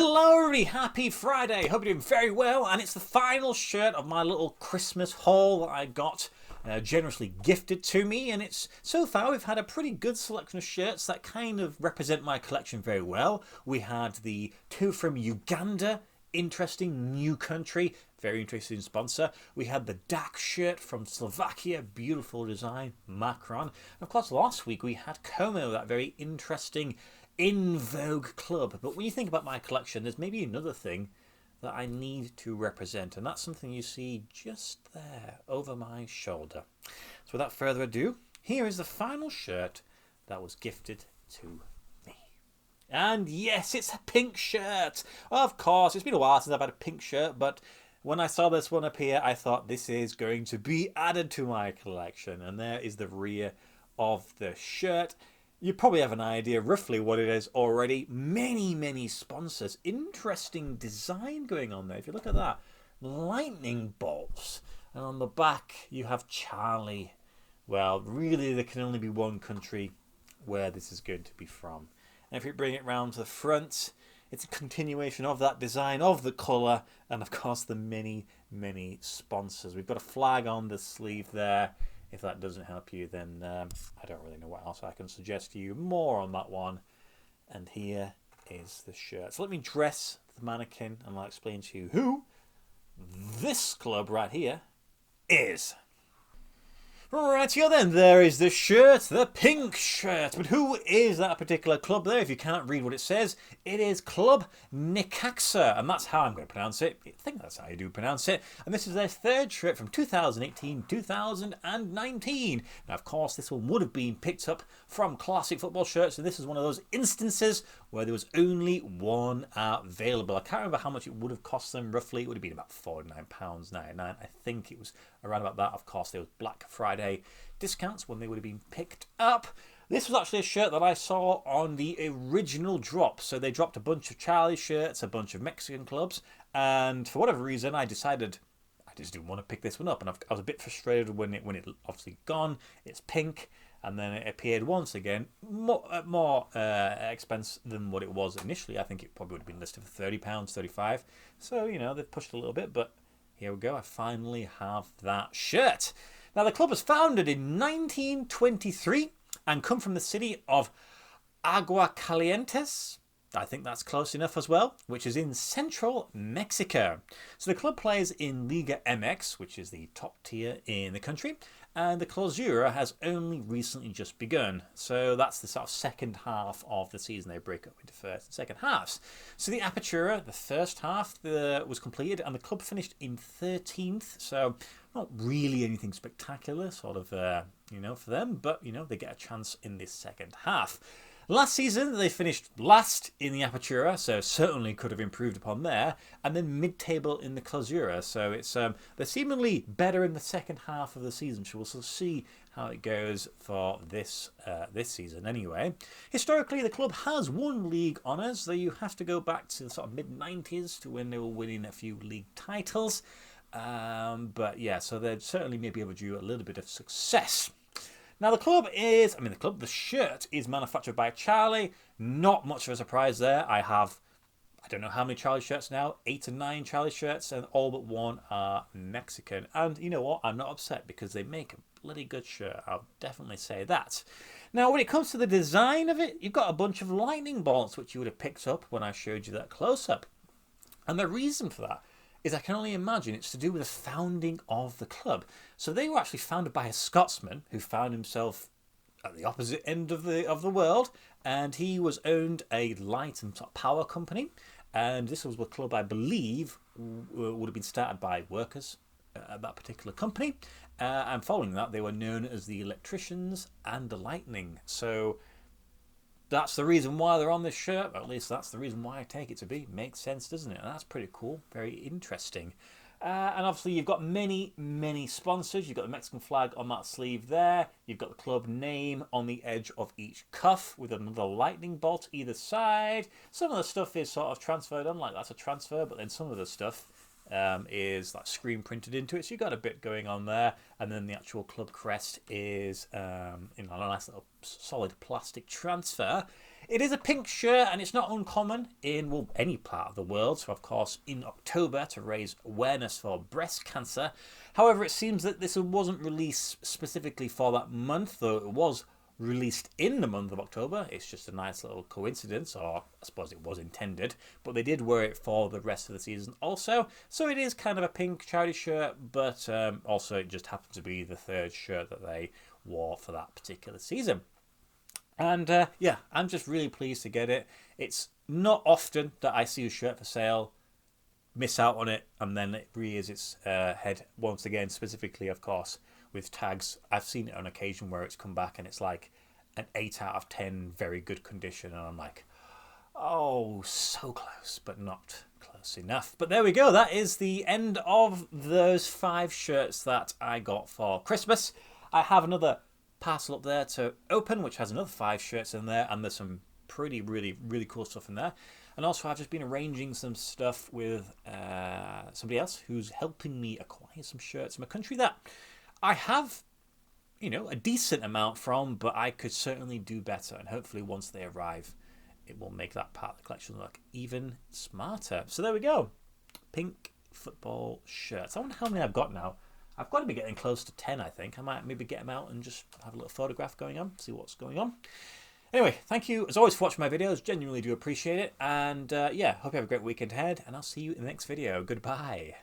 Hello everybody, happy Friday, hope you're doing very well, and it's the final shirt of my little Christmas haul that I got generously gifted to me, and it's so far we've had a pretty good selection of shirts that kind of represent my collection very well. We had the two from Uganda, interesting new country, very interesting sponsor. We had the DAC shirt from Slovakia, beautiful design, Macron. And of course last week we had Como, that very interesting in vogue club. But when you think about my collection, there's maybe another thing that I need to represent, and that's something you see just there over my shoulder. So without further ado, here is the final shirt that was gifted to me. And yes, it's a pink shirt. Of course, it's been a while since I've had a pink shirt, but when I saw this one appear, I thought this is going to be added to my collection. And there is the rear of the shirt. You probably have an idea roughly what it is already. Many sponsors. Interesting design going on there. If you look at that, lightning bolts. And on the back you have Charlie. Well, really there can only be one country where this is going to be from. And if you bring it round to the front, it's a continuation of that design, of the colour, and of course the many sponsors. We've got a flag on the sleeve there. If that doesn't help you, then I don't really know what else I can suggest to you. More on that one. And here is the shirt. So let me dress the mannequin and I'll explain to you who this club right here is. Right here then, there is the shirt, the pink shirt. But who is that particular club there? If you can't read what it says, it is Club Necaxa, and that's how I'm going to pronounce it. I think that's how you do pronounce it. And this is their third shirt from 2018-2019. Now, of course, this one would have been picked up from Classic Football Shirts, and this is one of those instances where there was only one available. I can't remember how much it would have cost them roughly. It would have been about £49.99. I think it was around about that. Of course, there was Black Friday discounts when they would have been picked up. This was actually a shirt that I saw on the original drop. So they dropped a bunch of Charlie shirts, a bunch of Mexican clubs, and for whatever reason I decided I just didn't want to pick this one up, and I was a bit frustrated when it obviously gone. It's pink, and then it appeared once again more expense than what it was initially. I think it probably would have been listed for £30, £35. So you know they've pushed a little bit, but here we go. I finally have that shirt. Now, the club was founded in 1923 and come from the city of Aguascalientes. I think that's close enough as well, which is in central Mexico. So the club plays in Liga MX, which is the top tier in the country, and the Clausura has only recently just begun. So that's the sort of second half of the season. They break up into first and second halves. So the Apertura, the first half, was completed, and the club finished in 13th. So not really anything spectacular, sort of, for them, but, they get a chance in this second half. Last season, they finished last in the Apertura, so certainly could have improved upon there, and then mid-table in the Clausura. So it's they're seemingly better in the second half of the season, so we'll sort of see how it goes for this season anyway. Historically, the club has won league honours, though you have to go back to the sort of mid-90s to when they were winning a few league titles. But yeah, so they'd certainly maybe overdue a little bit of success. Now the shirt is manufactured by Charlie. Not much of a surprise there. I don't know how many Charlie shirts now, 8 or 9 Charlie shirts, and all but one are Mexican. And you know what? I'm not upset because they make a bloody good shirt. I'll definitely say that. Now, when it comes to the design of it, you've got a bunch of lightning bolts, which you would have picked up when I showed you that close-up. And the reason for that is I can only imagine it's to do with the founding of the club. So they were actually founded by a Scotsman who found himself at the opposite end of the world, and he was owned a light and power company, and this was a club I believe would have been started by workers at that particular company, and following that they were known as the Electricians and the Lightning. So that's the reason why they're on this shirt, or at least that's the reason why I take it to be. Makes sense, doesn't it? And that's pretty cool, very interesting. And obviously you've got many sponsors. You've got the Mexican flag on that sleeve there. You've got the club name on the edge of each cuff with another lightning bolt either side. Some of the stuff is sort of transferred on, like that's a transfer, but then some of the stuff is like screen printed into it, so you've got a bit going on there. And then the actual club crest is in a nice little solid plastic transfer. It is a pink shirt, and it's not uncommon in, well, any part of the world. So, of course, in October to raise awareness for breast cancer. However, it seems that this wasn't released specifically for that month, though it was released in the month of October. It's just a nice little coincidence, or I suppose it was intended, but they did wear it for the rest of the season also. So it is kind of a pink charity shirt, but also it just happened to be the third shirt that they wore for that particular season. And yeah, I'm just really pleased to get it. It's not often that I see a shirt for sale, miss out on it, and then it rears its head once again, specifically, of course, with tags. I've seen it on occasion where it's come back and it's like an 8 out of 10, very good condition, and I'm like, oh, so close, but not close enough. But there we go. That is the end of those 5 shirts that I got for Christmas. I have another parcel up there to open, which has another 5 shirts in there, and there's some pretty, really cool stuff in there. And also, I've just been arranging some stuff with somebody else who's helping me acquire some shirts from a country that I have, you know, a decent amount from, but I could certainly do better. And hopefully once they arrive, it will make that part of the collection look even smarter. So there we go. Pink football shirts. I wonder how many I've got now. I've got to be getting close to 10, I think. I might maybe get them out and just have a little photograph going on, see what's going on. Anyway, thank you as always for watching my videos. Genuinely do appreciate it. And yeah, hope you have a great weekend ahead. And I'll see you in the next video. Goodbye.